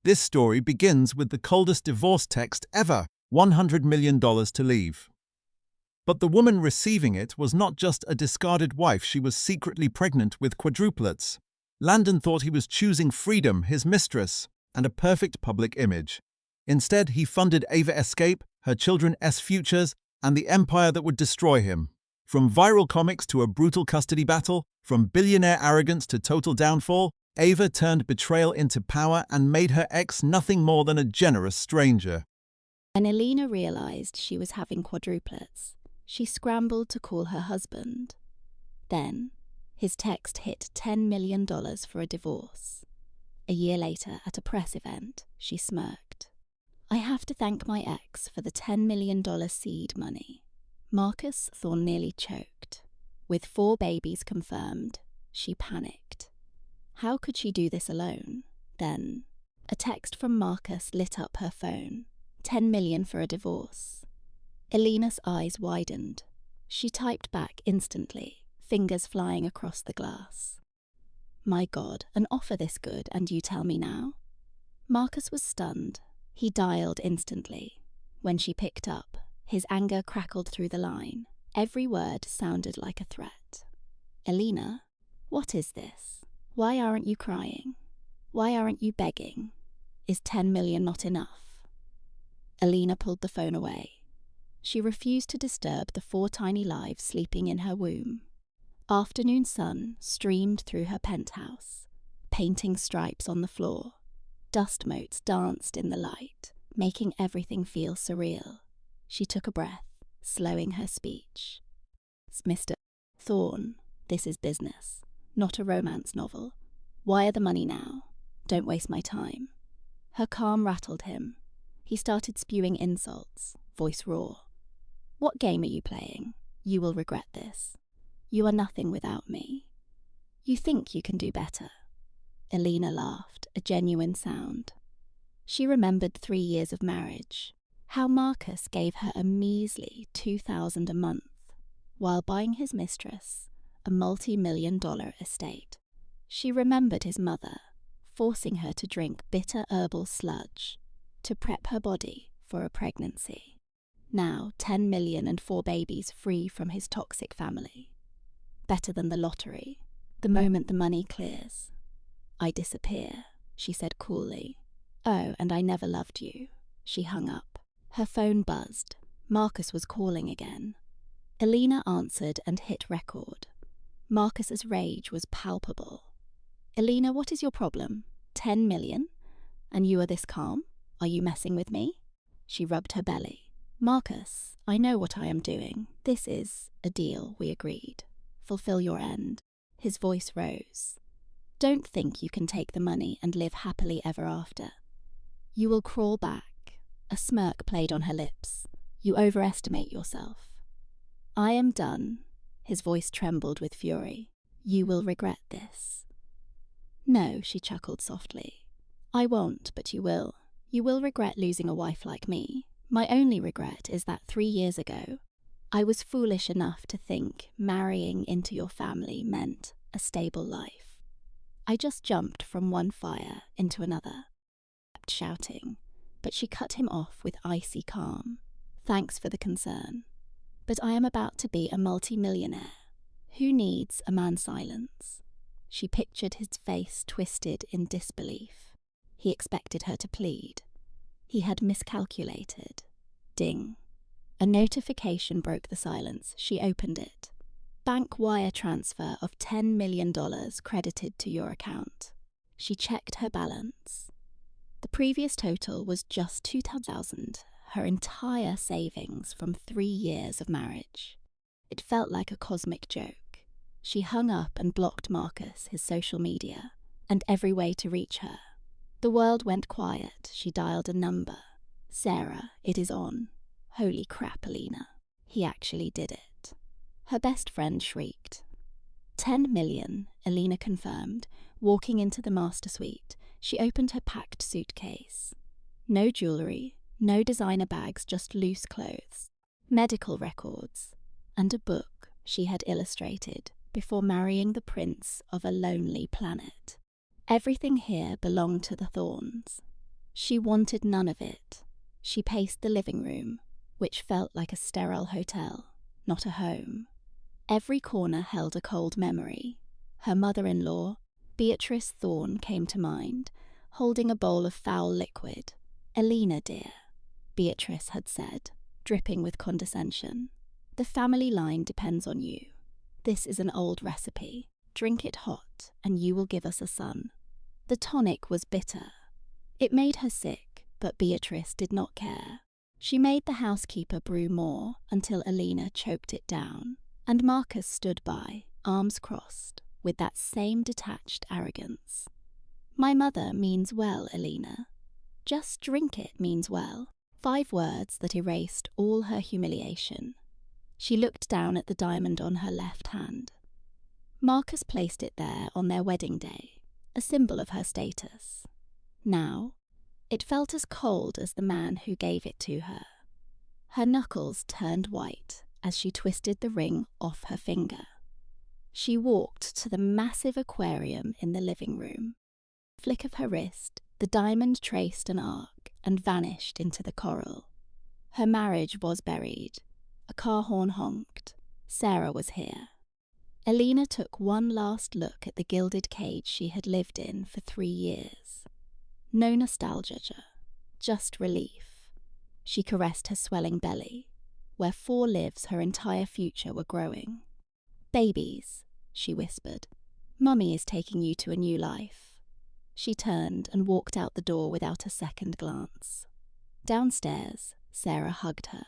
This story begins with the coldest divorce text ever, $100 million to leave. But the woman receiving it was not just a discarded wife, she was secretly pregnant with quadruplets. Landon thought he was choosing freedom, his mistress, and a perfect public image. Instead, he funded Ava Escape, her children's futures, and the empire that would destroy him. From viral comics to a brutal custody battle, from billionaire arrogance to total downfall, Ava turned betrayal into power and made her ex nothing more than a generous stranger. When Alina realized she was having quadruplets, she scrambled to call her husband. Then, his text hit $10 million for a divorce. A year later, at a press event, she smirked. "I have to thank my ex for the $10 million seed money." Marcus Thorne nearly choked. With 4 babies confirmed, she panicked. How could she do this alone? Then, a text from Marcus lit up her phone. $10 million for a divorce. Alina's eyes widened. She typed back instantly, fingers flying across the glass. "My God, an offer this good and you tell me now?" Marcus was stunned. He dialed instantly. When she picked up, his anger crackled through the line. Every word sounded like a threat. "Alina, what is this? Why aren't you crying? Why aren't you begging? Is 10 million not enough?" Alina pulled the phone away. She refused to disturb the 4 tiny lives sleeping in her womb. Afternoon sun streamed through her penthouse, painting stripes on the floor. Dust motes danced in the light, making everything feel surreal. She took a breath, slowing her speech. "Mr. Thorne, this is business, not a romance novel. Wire the money now. Don't waste my time." Her calm rattled him. He started spewing insults, voice raw. "What game are you playing? You will regret this. You are nothing without me. You think you can do better." Alina laughed, a genuine sound. She remembered 3 years of marriage, how Marcus gave her a measly $2,000 a month, while buying his mistress a multi-million-dollar estate. She remembered his mother, forcing her to drink bitter herbal sludge to prep her body for a pregnancy. Now 10 million and 4 babies free from his toxic family. Better than the lottery. The moment the money clears. "I disappear," she said coolly. "Oh, and I never loved you." She hung up. Her phone buzzed. Marcus was calling again. Alina answered and hit record. Marcus's rage was palpable. "Alina, what is your problem? 10 million? And you are this calm? Are you messing with me?" She rubbed her belly. "Marcus, I know what I am doing. This is a deal, we agreed. Fulfill your end." His voice rose. "Don't think you can take the money and live happily ever after. You will crawl back." A smirk played on her lips. "You overestimate yourself." "I am done." His voice trembled with fury. "You will regret this." "No," she chuckled softly. "I won't, but you will. You will regret losing a wife like me. My only regret is that 3 years ago, I was foolish enough to think marrying into your family meant a stable life. I just jumped from one fire into another." Kept shouting, but she cut him off with icy calm. "Thanks for the concern, but I am about to be a multi-millionaire. Who needs a man's silence?" She pictured his face twisted in disbelief. He expected her to plead. He had miscalculated. Ding. A notification broke the silence. She opened it. "Bank wire transfer of $10 million credited to your account." She checked her balance. The previous total was just $2,000, her entire savings from 3 years of marriage. It felt like a cosmic joke. She hung up and blocked Marcus, his social media, and every way to reach her. The world went quiet. She dialed a number. "Sarah, it is on." "Holy crap, Alina. He actually did it." Her best friend shrieked. 10 million, Alina confirmed. Walking into the master suite, she opened her packed suitcase. No jewellery, no designer bags, just loose clothes, medical records, and a book she had illustrated before marrying the prince of a lonely planet. Everything here belonged to the Thornes. She wanted none of it. She paced the living room, which felt like a sterile hotel, not a home. Every corner held a cold memory. Her mother-in-law, Beatrice Thorne, came to mind, holding a bowl of foul liquid. "Elena, dear," Beatrice had said, dripping with condescension. "The family line depends on you. This is an old recipe. Drink it hot, and you will give us a son." The tonic was bitter. It made her sick, but Beatrice did not care. She made the housekeeper brew more until Elena choked it down, and Marcus stood by, arms crossed, with that same detached arrogance. "My mother means well, Elena. Just drink it means well." 5 words that erased all her humiliation. She looked down at the diamond on her left hand. Marcus placed it there on their wedding day, a symbol of her status. Now, it felt as cold as the man who gave it to her. Her knuckles turned white as she twisted the ring off her finger. She walked to the massive aquarium in the living room. Flick of her wrist, the diamond traced an arc and vanished into the coral. Her marriage was buried. A car horn honked. Sarah was here. Elena took one last look at the gilded cage she had lived in for 3 years. No nostalgia, just relief. She caressed her swelling belly, where 4 lives her entire future were growing. "Babies," she whispered. "Mummy is taking you to a new life." She turned and walked out the door without a second glance. Downstairs, Sarah hugged her.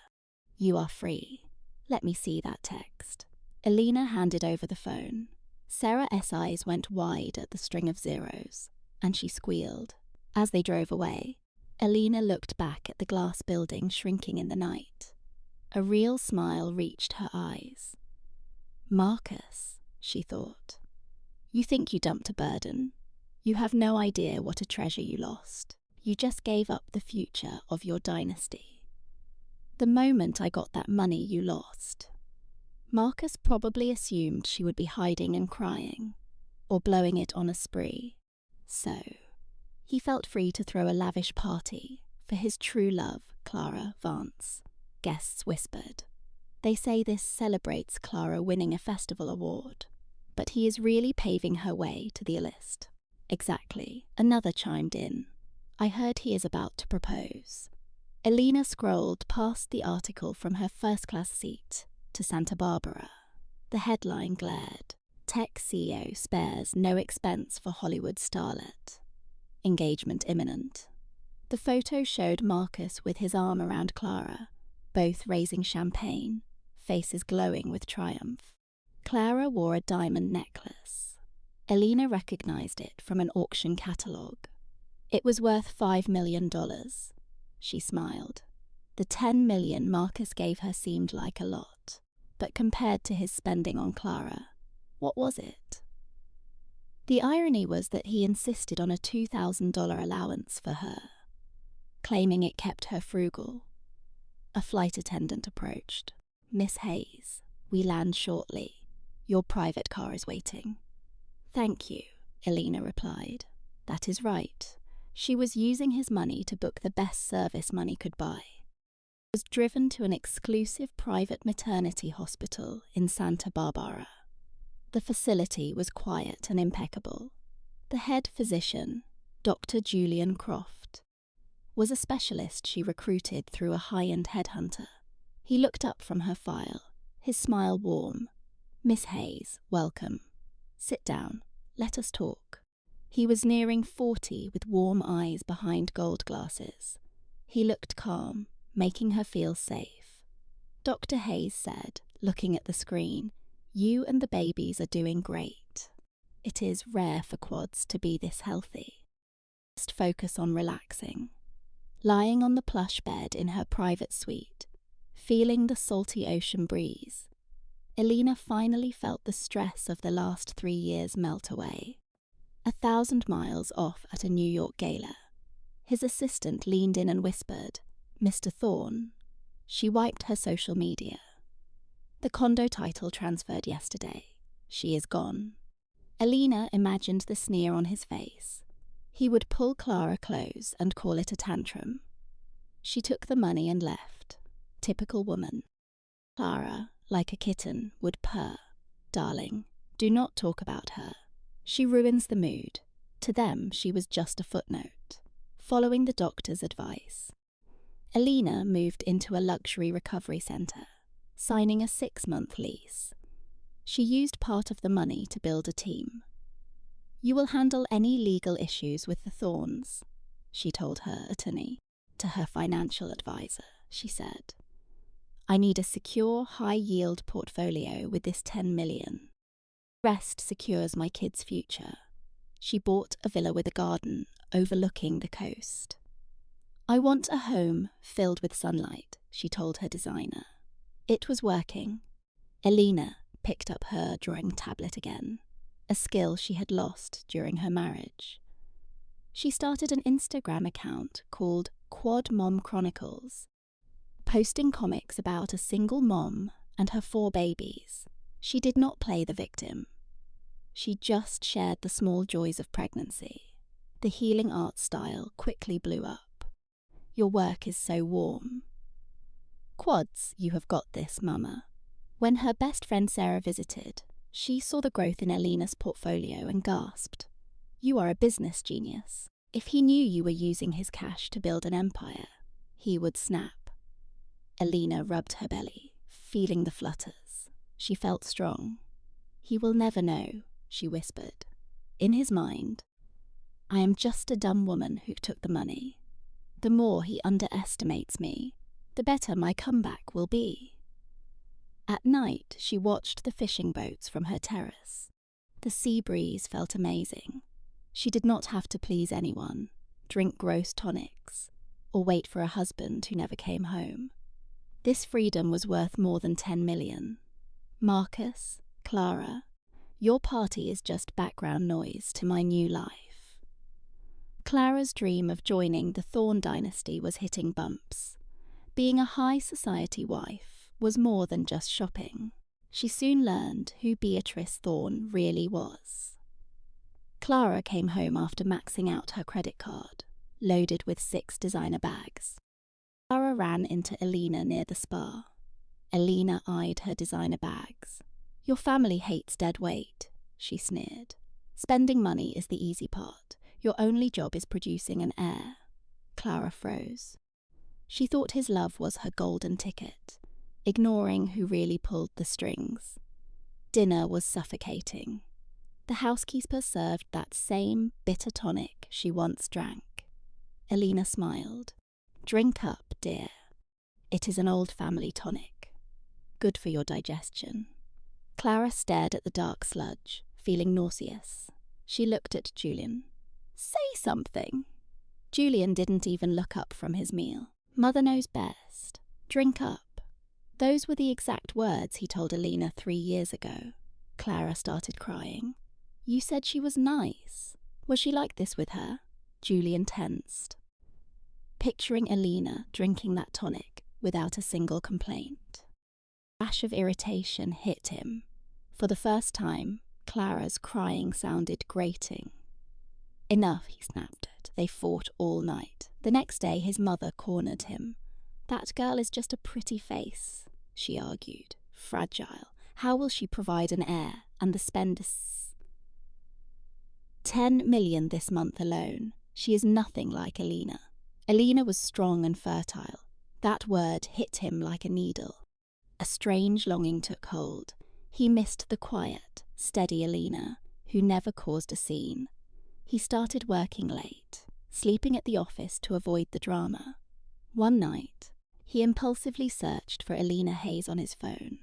"You are free. Let me see that text." Elena handed over the phone. Sarah's eyes went wide at the string of zeros, and she squealed. As they drove away, Elena looked back at the glass building shrinking in the night. A real smile reached her eyes. "Marcus," she thought, "you think you dumped a burden. You have no idea what a treasure you lost. You just gave up the future of your dynasty. The moment I got that money you lost." Marcus probably assumed she would be hiding and crying, or blowing it on a spree. So, he felt free to throw a lavish party for his true love, Clara Vance. Guests whispered. "They say this celebrates Clara winning a festival award, but he is really paving her way to the list." "Exactly," another chimed in. "I heard he is about to propose." Elena scrolled past the article from her first-class seat to Santa Barbara. The headline glared. "Tech CEO spares no expense for Hollywood starlet. Engagement imminent." The photo showed Marcus with his arm around Clara, both raising champagne, faces glowing with triumph. Clara wore a diamond necklace. Elena recognized it from an auction catalogue. It was worth $5 million. She smiled. The $10 million Marcus gave her seemed like a lot, but compared to his spending on Clara, what was it? The irony was that he insisted on a $2,000 allowance for her, claiming it kept her frugal. A flight attendant approached. "Miss Hayes, we land shortly. Your private car is waiting." "Thank you," Elena replied. That is right. She was using his money to book the best service money could buy. Was driven to an exclusive private maternity hospital in Santa Barbara. The facility was quiet and impeccable. The head physician, Dr. Julian Croft, was a specialist she recruited through a high-end headhunter. He looked up from her file, his smile warm. "Miss Hayes, welcome. Sit down. Let us talk." He was nearing 40 with warm eyes behind gold glasses. He looked calm, making her feel safe. Dr. Hayes said, looking at the screen, "You and the babies are doing great. It is rare for quads to be this healthy. Just focus on relaxing." Lying on the plush bed in her private suite, feeling the salty ocean breeze, Elena finally felt the stress of the last 3 years melt away. 1,000 miles off at a New York gala, his assistant leaned in and whispered, "Mr. Thorne." She wiped her social media. "The condo title transferred yesterday. She is gone." Elena imagined the sneer on his face. He would pull Clara close and call it a tantrum. She took the money and left. Typical woman. Clara, like a kitten, would purr. Darling, do not talk about her. She ruins the mood. To them, she was just a footnote. Following the doctor's advice, Alina moved into a luxury recovery centre, signing a 6-month lease. She used part of the money to build a team. You will handle any legal issues with the Thorns, she told her attorney. To her financial advisor, she said, I need a secure, high-yield portfolio with this 10 million. The rest secures my kids' future. She bought a villa with a garden overlooking the coast. I want a home filled with sunlight, she told her designer. It was working. Alina picked up her drawing tablet again, a skill she had lost during her marriage. She started an Instagram account called Quad Mom Chronicles, posting comics about a single mom and her 4 babies. She did not play the victim. She just shared the small joys of pregnancy. The healing art style quickly blew up. Your work is so warm. Quads, you have got this, Mama. When her best friend Sarah visited, she saw the growth in Alina's portfolio and gasped. You are a business genius. If he knew you were using his cash to build an empire, he would snap. Alina rubbed her belly, feeling the flutters. She felt strong. He will never know, she whispered. In his mind, I am just a dumb woman who took the money. The more he underestimates me, the better my comeback will be. At night, she watched the fishing boats from her terrace. The sea breeze felt amazing. She did not have to please anyone, drink gross tonics, or wait for a husband who never came home. This freedom was worth more than 10 million. Marcus, Clara, your party is just background noise to my new life. Clara's dream of joining the Thorn dynasty was hitting bumps. Being a high society wife was more than just shopping. She soon learned who Beatrice Thorn really was. Clara came home after maxing out her credit card, loaded with 6 designer bags. Clara ran into Alina near the spa. Alina eyed her designer bags. Your family hates dead weight, she sneered. Spending money is the easy part. Your only job is producing an heir. Clara froze. She thought his love was her golden ticket, ignoring who really pulled the strings. Dinner was suffocating. The housekeeper served that same bitter tonic she once drank. Alina smiled. Drink up, dear. It is an old family tonic. Good for your digestion. Clara stared at the dark sludge, feeling nauseous. She looked at Julian. Say something. Julian didn't even look up from his meal. Mother knows best. Drink up. Those were the exact words he told Alina 3 years ago. Clara started crying. You said she was nice. Was she like this with her? Julian tensed, picturing Alina drinking that tonic without a single complaint. A rash of irritation hit him. For the first time, Clara's crying sounded grating. Enough, he snapped. They fought all night. The next day, his mother cornered him. That girl is just a pretty face, she argued. Fragile. How will she provide an heir and the spenders? 10 million this month alone. She is nothing like Alina. Alina was strong and fertile. That word hit him like a needle. A strange longing took hold. He missed the quiet, steady Alina, who never caused a scene. He started working late, sleeping at the office to avoid the drama. One night, he impulsively searched for Alina Hayes on his phone.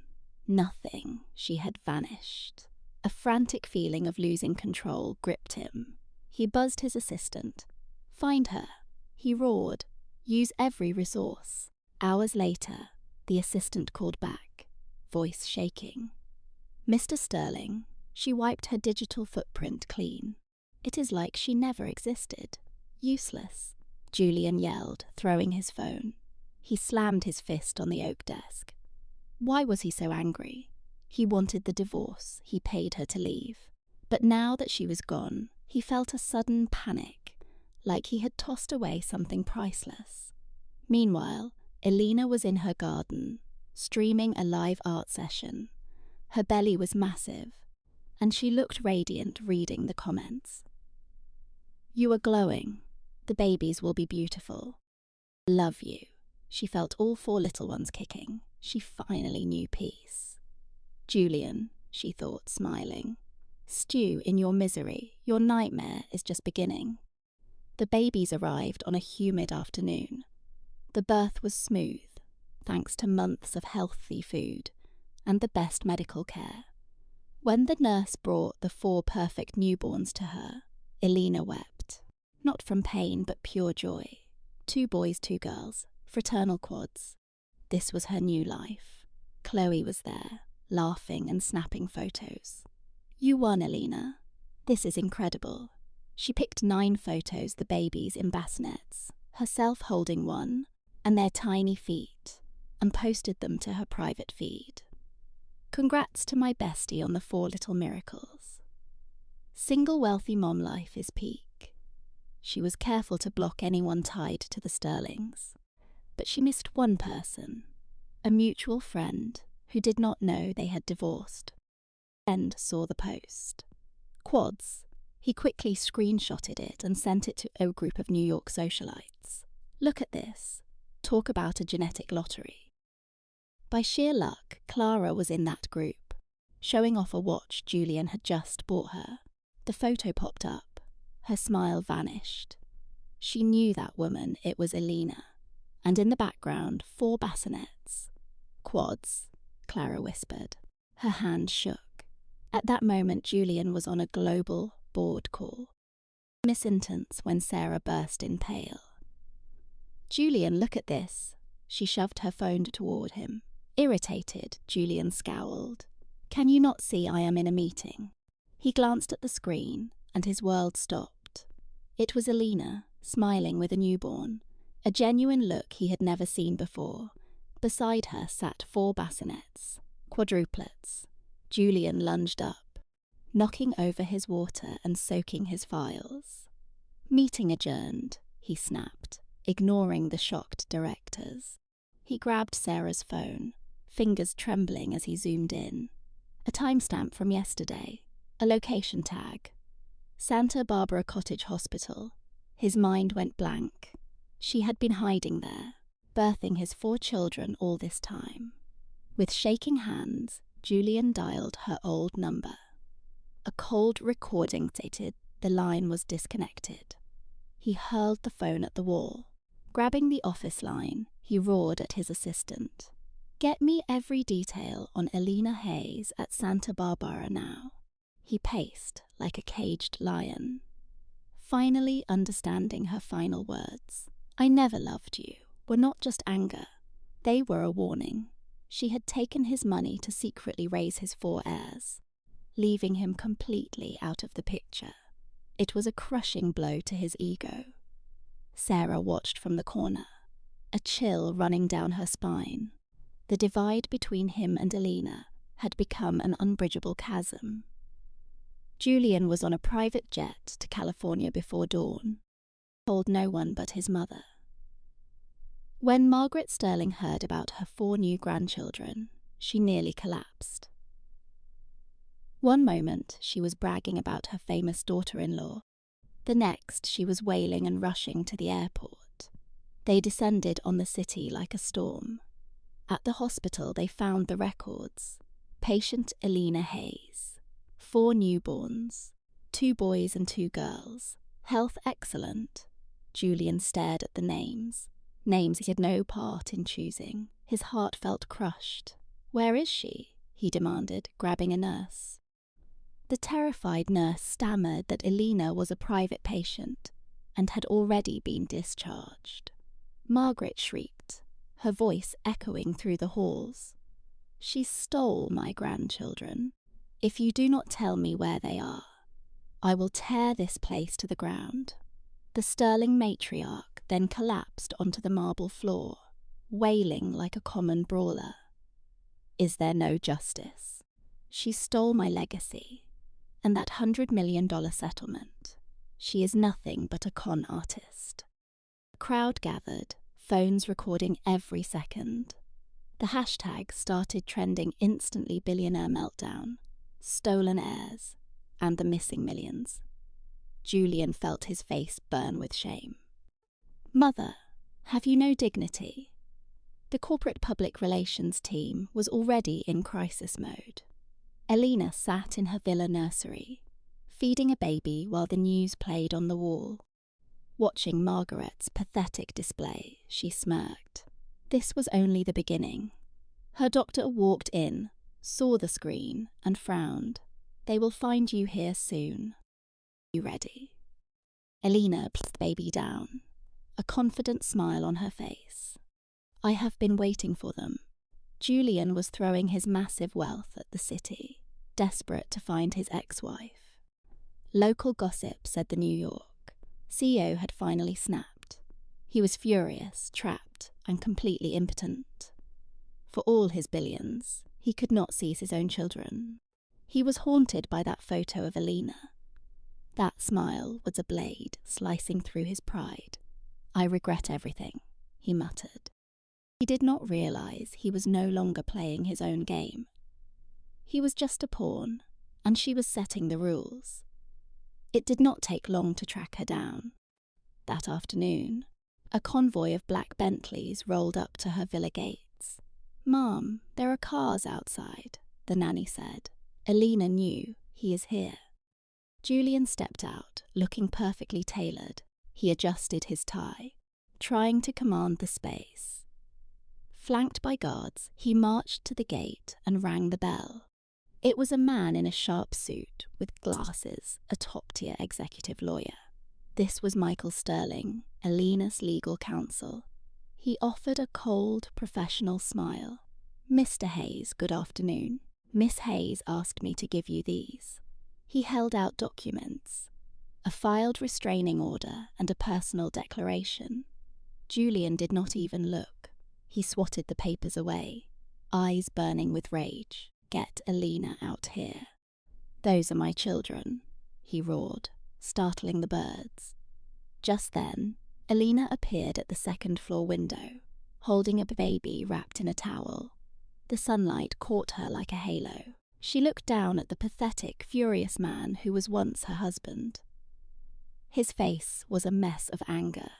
Nothing. She had vanished. A frantic feeling of losing control gripped him. He buzzed his assistant. Find her. He roared. Use every resource. Hours later, the assistant called back, voice shaking. Mr. Sterling. She wiped her digital footprint clean. It is like she never existed. Useless, Julian yelled, throwing his phone. He slammed his fist on the oak desk. Why was he so angry? He wanted the divorce. He paid her to leave. But now that she was gone, he felt a sudden panic, like he had tossed away something priceless. Meanwhile, Elena was in her garden, streaming a live art session. Her belly was massive, and she looked radiant reading the comments. "You are glowing. The babies will be beautiful. Love you." She felt all 4 little ones kicking. She finally knew peace. "Julian," she thought, smiling. "Stew in your misery. Your nightmare is just beginning." The babies arrived on a humid afternoon. The birth was smooth, thanks to months of healthy food and the best medical care. When the nurse brought the 4 perfect newborns to her, Elena wept. Not from pain, but pure joy. 2 boys, 2 girls, fraternal quads. This was her new life. Chloe was there, laughing and snapping photos. "You won, Elena. This is incredible." She picked 9 photos, the babies in bassinets, herself holding one, and their tiny feet, and posted them to her private feed. "Congrats to my bestie on the 4 little miracles." Single wealthy mom life is peak. She was careful to block anyone tied to the Sterlings. But she missed one person, a mutual friend who did not know they had divorced. Friend saw the post. Quads. He quickly screenshotted it and sent it to a group of New York socialites. "Look at this. Talk about a genetic lottery." By sheer luck, Clara was in that group, showing off a watch Julian had just bought her. The photo popped up. Her smile vanished. She knew that woman, it was Elena. And in the background, 4 bassinets. "Quads," Clara whispered. Her hand shook. At that moment, Julian was on a global board call. Missentence when Sarah burst in pale. "Julian, look at this." She shoved her phone toward him. Irritated, Julian scowled. "Can you not see I am in a meeting?" He glanced at the screen, and his world stopped. It was Elena, smiling with a newborn, a genuine look he had never seen before. Beside her sat 4 bassinets, quadruplets. Julian lunged up, knocking over his water and soaking his files. "Meeting adjourned," he snapped, ignoring the shocked directors. He grabbed Sarah's phone, fingers trembling as he zoomed in. A timestamp from yesterday, a location tag. Santa Barbara Cottage Hospital. His mind went blank. She had been hiding there, birthing his 4 children all this time. With shaking hands, Julian dialed her old number. A cold recording stated the line was disconnected. He hurled the phone at the wall. Grabbing the office line, he roared at his assistant. "Get me every detail on Elena Hayes at Santa Barbara now." He paced like a caged lion, finally understanding her final words. "I never loved you," were not just anger. They were a warning. She had taken his money to secretly raise his 4 heirs, leaving him completely out of the picture. It was a crushing blow to his ego. Sarah watched from the corner, a chill running down her spine. The divide between him and Elena had become an unbridgeable chasm. Julian was on a private jet to California before dawn, told no one but his mother. When Margaret Sterling heard about her 4 new grandchildren, she nearly collapsed. One moment she was bragging about her famous daughter-in-law. The next she was wailing and rushing to the airport. They descended on the city like a storm. At the hospital they found the records. Patient Elena Hayes. 4 newborns, 2 boys and 2 girls. Health excellent. Julian stared at the names. Names he had no part in choosing. His heart felt crushed. "Where is she?" he demanded, grabbing a nurse. The terrified nurse stammered that Elena was a private patient and had already been discharged. Margaret shrieked, her voice echoing through the halls. "She stole my grandchildren. If you do not tell me where they are, I will tear this place to the ground." The Sterling matriarch then collapsed onto the marble floor, wailing like a common brawler. "Is there no justice? She stole my legacy, and that $100 million settlement. She is nothing but a con artist. The crowd gathered, phones recording every second. The hashtag started trending instantly: billionaire meltdown, stolen heirs, and the missing millions. Julian felt his face burn with shame. Mother, have you no dignity? The corporate public relations team was already in crisis mode. Elena sat in her villa nursery, feeding a baby while the news played on the wall. Watching Margaret's pathetic display, she smirked. This was only the beginning. Her doctor walked in, saw the screen, and frowned. They will find you here soon. You ready? Elena placed the baby down, a confident smile on her face. I have been waiting for them. Julian was throwing his massive wealth at the city, desperate to find his ex-wife. Local gossip said the New York CEO had finally snapped. He was furious, trapped, and completely impotent. For all his billions, he could not seize his own children. He was haunted by that photo of Elena. That smile was a blade slicing through his pride. I regret everything, he muttered. He did not realize he was no longer playing his own game. He was just a pawn, and she was setting the rules. It did not take long to track her down. That afternoon, a convoy of black Bentleys rolled up to her villa gates. "Mom, there are cars outside," the nanny said. Elena knew he is here. Julian stepped out, looking perfectly tailored. He adjusted his tie, trying to command the space. Flanked by guards, he marched to the gate and rang the bell. It was a man in a sharp suit with glasses, a top-tier executive lawyer. This was Michael Sterling, Elena's legal counsel. He offered a cold, professional smile. "Mr. Hayes, good afternoon. Miss Hayes asked me to give you these." He held out documents, a filed restraining order and a personal declaration. Julian did not even look. He swatted the papers away, eyes burning with rage. "Get Elena out here." "Those are my children," he roared, startling the birds. Just then, Elena appeared at the second-floor window, holding a baby wrapped in a towel. The sunlight caught her like a halo. She looked down at the pathetic, furious man who was once her husband. His face was a mess of anger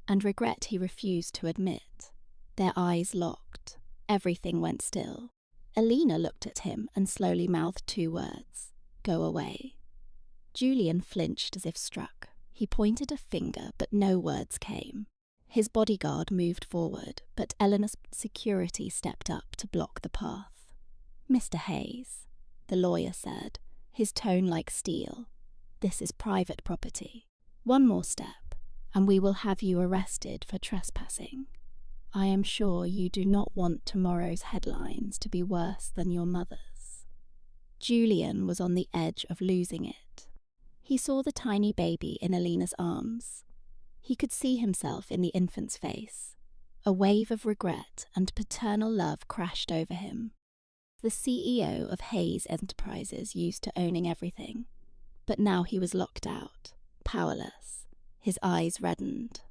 and regret he refused to admit. Their eyes locked. Everything went still. Elena looked at him and slowly mouthed 2 words: "Go away." Julian flinched as if struck. He pointed a finger, but no words came. His bodyguard moved forward, but Eleanor's security stepped up to block the path. "Mr. Hayes," the lawyer said, his tone like steel, "this is private property. One more step, and we will have you arrested for trespassing. I am sure you do not want tomorrow's headlines to be worse than your mother's." Julian was on the edge of losing it. He saw the tiny baby in Elena's arms. He could see himself in the infant's face. A wave of regret and paternal love crashed over him. The CEO of Hayes Enterprises used to owning everything, but now he was locked out, powerless. His eyes reddened.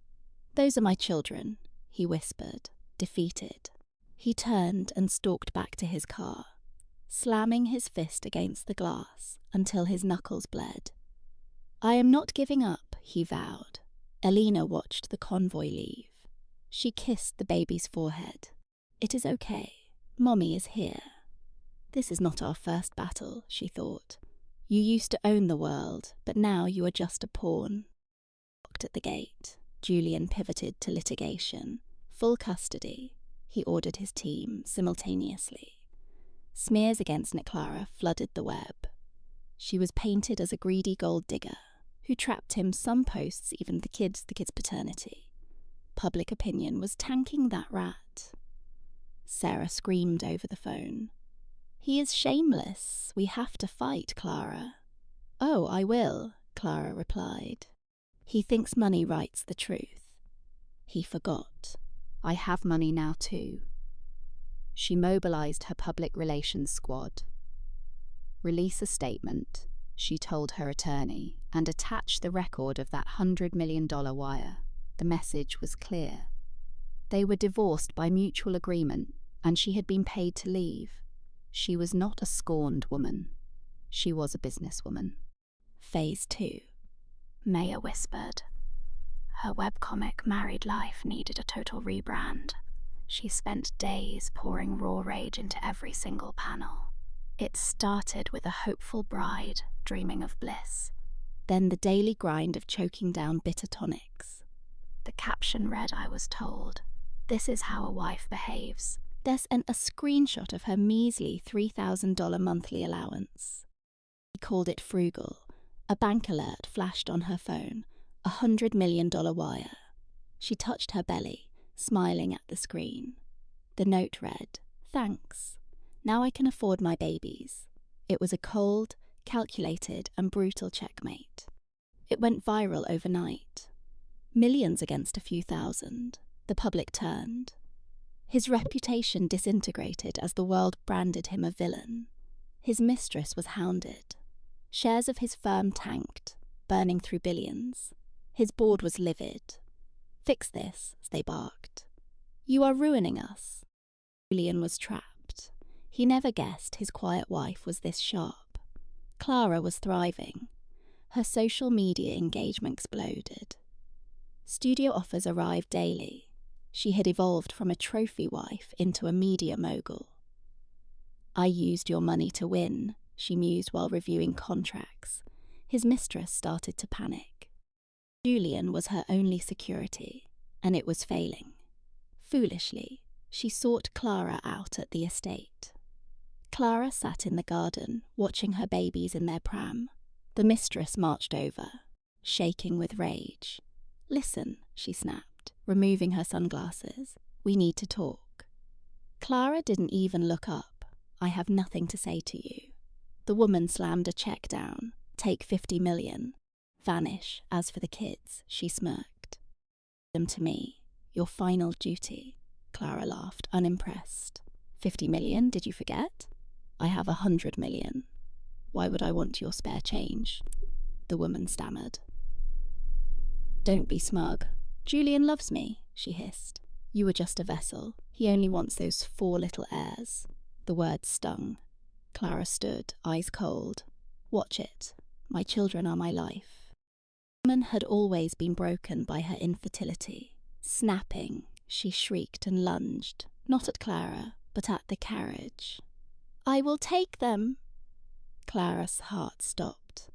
"Those are my children," he whispered, defeated. He turned and stalked back to his car, slamming his fist against the glass until his knuckles bled. "I am not giving up," he vowed. Elena watched the convoy leave. She kissed the baby's forehead. "It is okay. Mommy is here." "This is not our first battle," she thought. "You used to own the world, but now you are just a pawn." Locked at the gate, Julian pivoted to litigation. Full custody, he ordered his team simultaneously. Smears against Clara flooded the web. She was painted as a greedy gold digger who trapped him, some posts even the kid's paternity. Public opinion was tanking that rat. Sarah screamed over the phone. "He is shameless. We have to fight, Clara." "Oh, I will," Clara replied. "He thinks money writes the truth." He forgot. "I have money now too." She mobilized her public relations squad. "Release a statement," she told her attorney, and attached the record of that $100 million wire. The message was clear. They were divorced by mutual agreement, and she had been paid to leave. She was not a scorned woman. She was a businesswoman. Phase 2. Maya whispered. Her webcomic Married Life needed a total rebrand. She spent days pouring raw rage into every single panel. It started with a hopeful bride dreaming of bliss, then the daily grind of choking down bitter tonics. The caption read, I was told, "This is how a wife behaves." There's a screenshot of her measly $3,000 monthly allowance. He called it frugal. A bank alert flashed on her phone, $100 million wire. She touched her belly, smiling at the screen. The note read, "Thanks. Now I can afford my babies." It was a cold, calculated, and brutal checkmate. It went viral overnight. Millions against a few thousand. The public turned. His reputation disintegrated as the world branded him a villain. His mistress was hounded. Shares of his firm tanked, burning through billions. His board was livid. "Fix this," they barked. "You are ruining us." Julian was trapped. He never guessed his quiet wife was this sharp. Clara was thriving. Her social media engagement exploded. Studio offers arrived daily. She had evolved from a trophy wife into a media mogul. "I used your money to win," she mused while reviewing contracts. His mistress started to panic. Julian was her only security, and it was failing. Foolishly, she sought Clara out at the estate. Clara sat in the garden, watching her babies in their pram. The mistress marched over, shaking with rage. "Listen," she snapped, removing her sunglasses. "We need to talk." Clara didn't even look up. "I have nothing to say to you." The woman slammed a check down. "Take 50 million. Vanish. As for the kids," she smirked. "Them to me. Your final duty." Clara laughed, unimpressed. 50 million, did you forget? I have 100 million. Why would I want your spare change? The woman stammered. "Don't be smug. Julian loves me," she hissed. "You were just a vessel. He only wants those 4 little heirs." The words stung. Clara stood, eyes cold. "Watch it. My children are my life." The woman had always been broken by her infertility. Snapping, she shrieked and lunged, not at Clara, but at the carriage. "I will take them." Clara's heart stopped.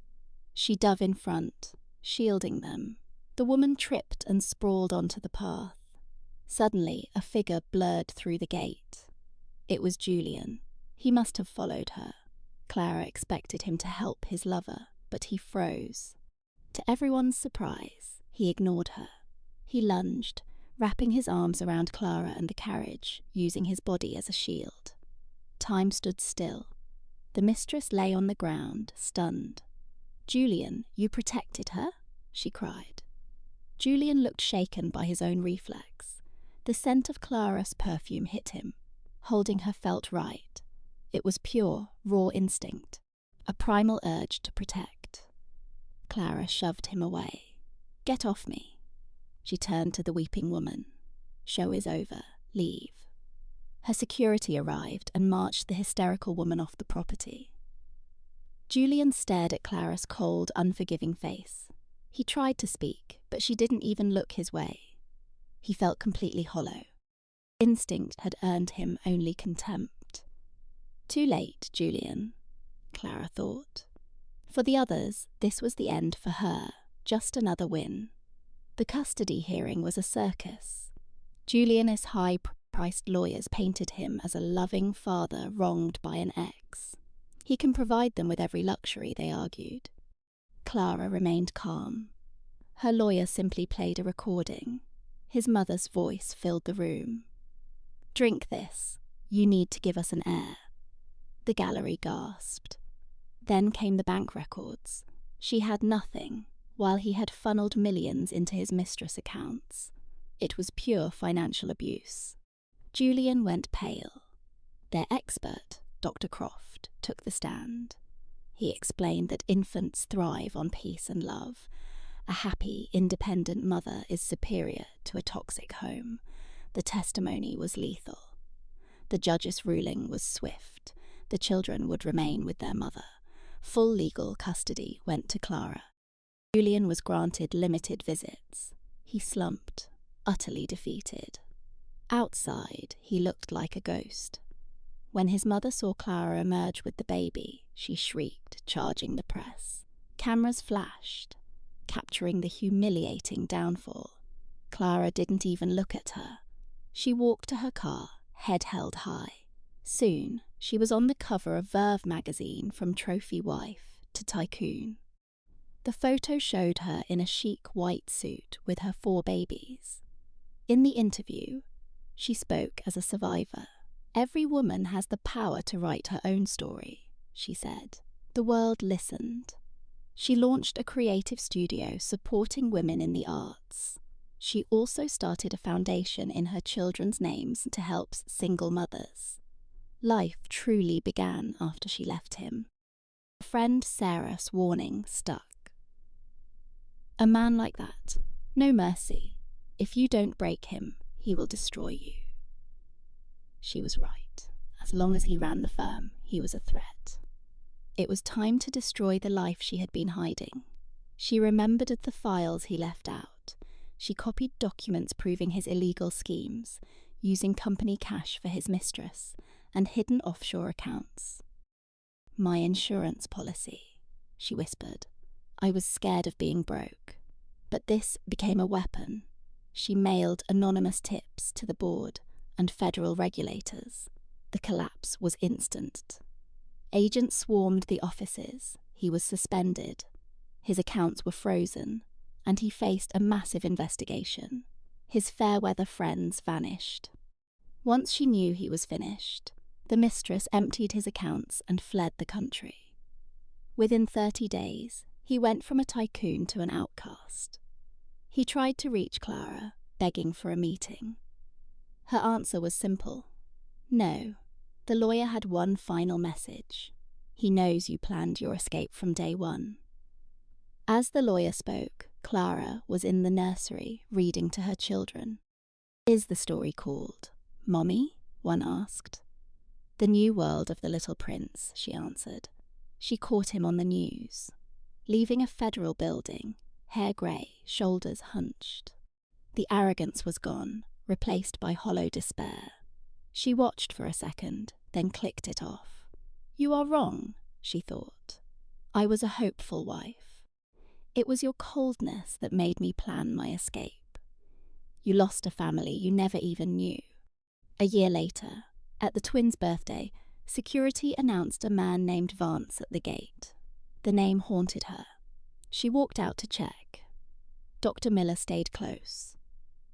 She dove in front, shielding them. The woman tripped and sprawled onto the path. Suddenly, a figure blurred through the gate. It was Julian. He must have followed her. Clara expected him to help his lover, but he froze. To everyone's surprise, he ignored her. He lunged, wrapping his arms around Clara and the carriage, using his body as a shield. Time stood still. The mistress lay on the ground, stunned. "Julian, you protected her?" she cried. Julian looked shaken by his own reflex. The scent of Clara's perfume hit him. Holding her felt right. It was pure, raw instinct, a primal urge to protect. Clara shoved him away. "Get off me." She turned to the weeping woman. "Show is over. Leave." Her security arrived and marched the hysterical woman off the property. Julian stared at Clara's cold, unforgiving face. He tried to speak, but she didn't even look his way. He felt completely hollow. Instinct had earned him only contempt. Too late, Julian, Clara thought. For the others, this was the end for her, just another win. The custody hearing was a circus. Julian's high-priced lawyers painted him as a loving father wronged by an ex. He can provide them with every luxury, they argued. Clara remained calm. Her lawyer simply played a recording. His mother's voice filled the room. "Drink this. You need to give us an heir." The gallery gasped. Then came the bank records. She had nothing, while he had funneled millions into his mistress' accounts. It was pure financial abuse. Julian went pale. Their expert, Dr. Croft, took the stand. He explained that infants thrive on peace and love. A happy, independent mother is superior to a toxic home. The testimony was lethal. The judge's ruling was swift. The children would remain with their mother. Full legal custody went to Clara. Julian was granted limited visits. He slumped, utterly defeated. Outside, he looked like a ghost. When his mother saw Clara emerge with the baby, she shrieked, charging the press. Cameras flashed, capturing the humiliating downfall. Clara didn't even look at her. She walked to her car, head held high. Soon, she was on the cover of Verve magazine, from trophy wife to tycoon. The photo showed her in a chic white suit with her 4 babies. In the interview, she spoke as a survivor. "Every woman has the power to write her own story," she said. The world listened. She launched a creative studio supporting women in the arts. She also started a foundation in her children's names to help single mothers. Life truly began after she left him. Friend Sarah's warning stuck. "A man like that, no mercy. If you don't break him, he will destroy you." She was right. As long as he ran the firm, he was a threat. It was time to destroy the life she had been hiding. She remembered the files he left out. She copied documents proving his illegal schemes, using company cash for his mistress, and hidden offshore accounts. "My insurance policy," she whispered. "I was scared of being broke. But this became a weapon." She mailed anonymous tips to the board and federal regulators. The collapse was instant. Agents swarmed the offices. He was suspended. His accounts were frozen, and he faced a massive investigation. His fair-weather friends vanished. Once she knew he was finished, the mistress emptied his accounts and fled the country. Within 30 days, he went from a tycoon to an outcast. He tried to reach Clara, begging for a meeting. Her answer was simple. No. The lawyer had one final message. "He knows you planned your escape from day one." As the lawyer spoke, Clara was in the nursery reading to her children. "Is the story called Mommy?" one asked. "The New World of the Little Prince," she answered. She caught him on the news, leaving a federal building, hair grey, shoulders hunched. The arrogance was gone, replaced by hollow despair. She watched for a second, then clicked it off. "You are wrong," she thought. "I was a hopeful wife. It was your coldness that made me plan my escape. You lost a family you never even knew." A year later, at the twins' birthday, security announced a man named Vance at the gate. The name haunted her. She walked out to check. Dr. Miller stayed close.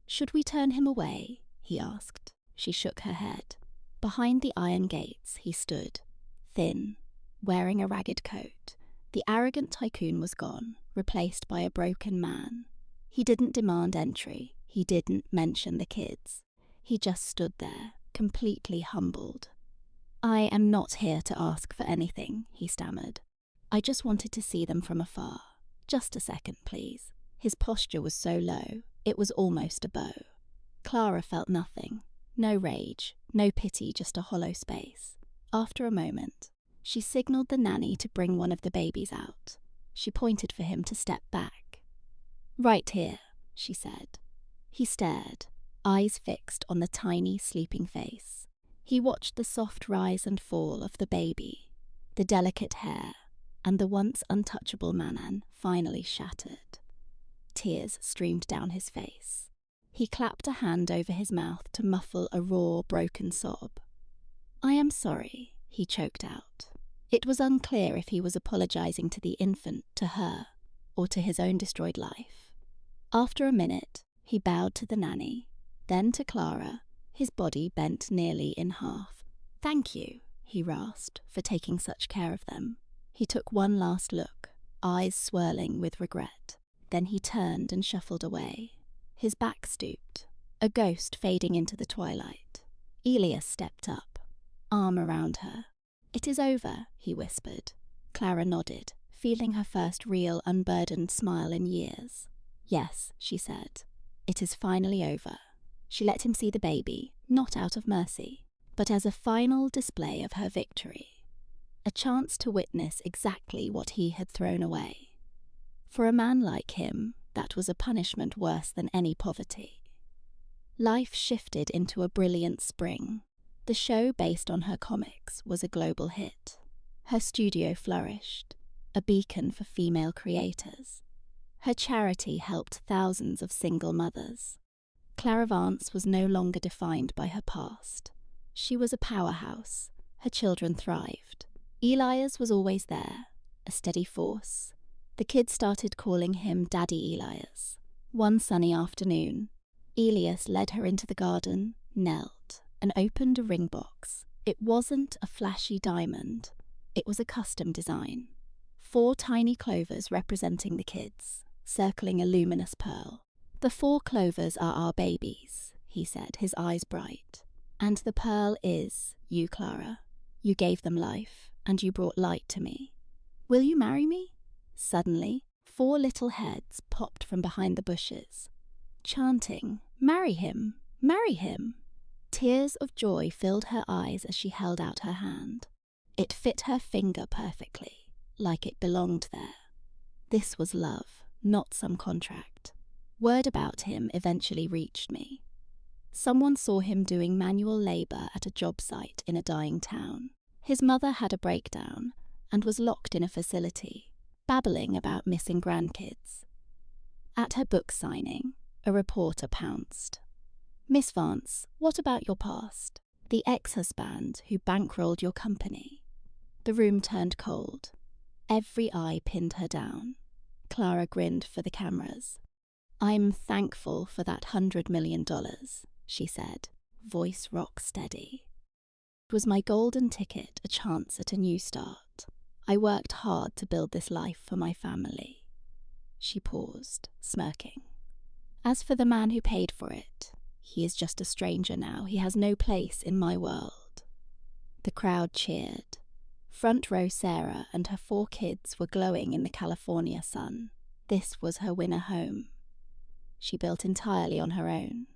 "Should we turn him away?" he asked. She shook her head. Behind the iron gates he stood, thin, wearing a ragged coat. The arrogant tycoon was gone, replaced by a broken man. He didn't demand entry. He didn't mention the kids. He just stood there, completely humbled. "I am not here to ask for anything," he stammered. "I just wanted to see them from afar. Just a second, please." His posture was so low, it was almost a bow. Clara felt nothing. No rage, no pity, just a hollow space. After a moment, she signaled the nanny to bring one of the babies out. She pointed for him to step back. "Right here," she said. He stared, eyes fixed on the tiny, sleeping face. He watched the soft rise and fall of the baby, the delicate hair, and the once untouchable Manan finally shattered. Tears streamed down his face. He clapped a hand over his mouth to muffle a raw, broken sob. "I am sorry," he choked out. It was unclear if he was apologizing to the infant, to her, or to his own destroyed life. After a minute, he bowed to the nanny, then to Clara, his body bent nearly in half. "Thank you," he rasped, "for taking such care of them." He took one last look, eyes swirling with regret. Then he turned and shuffled away. His back stooped, a ghost fading into the twilight. Elias stepped up, arm around her. "It is over," he whispered. Clara nodded, feeling her first real, unburdened smile in years. Yes, she said. It is finally over. She let him see the baby, not out of mercy, but as a final display of her victory. A chance to witness exactly what he had thrown away. For a man like him, that was a punishment worse than any poverty. Life shifted into a brilliant spring. The show, based on her comics, was a global hit. Her studio flourished, a beacon for female creators. Her charity helped thousands of single mothers. Clara Vance was no longer defined by her past. She was a powerhouse. Her children thrived. Elias was always there, a steady force. The kids started calling him Daddy Elias. One sunny afternoon, Elias led her into the garden, knelt, and opened a ring box. It wasn't a flashy diamond. It was a custom design. 4 tiny clovers representing the kids, circling a luminous pearl. "The 4 clovers are our babies," he said, his eyes bright. "And the pearl is you, Clara. You gave them life, and you brought light to me. Will you marry me?" Suddenly, 4 little heads popped from behind the bushes, chanting, "Marry him! Marry him!" Tears of joy filled her eyes as she held out her hand. It fit her finger perfectly, like it belonged there. This was love, not some contract. Word about him eventually reached me. Someone saw him doing manual labor at a job site in a dying town. His mother had a breakdown and was locked in a facility, babbling about missing grandkids. At her book signing, a reporter pounced. "Miss Vance, what about your past? The ex-husband who bankrolled your company." The room turned cold. Every eye pinned her down. Clara grinned for the cameras. "I'm thankful for that $100 million, she said, voice rock steady. "It was my golden ticket, a chance at a new start. I worked hard to build this life for my family." She paused, smirking. "As for the man who paid for it, he is just a stranger now. He has no place in my world." The crowd cheered. Front row Sarah and her 4 kids were glowing in the California sun. This was her winner home. She built entirely on her own.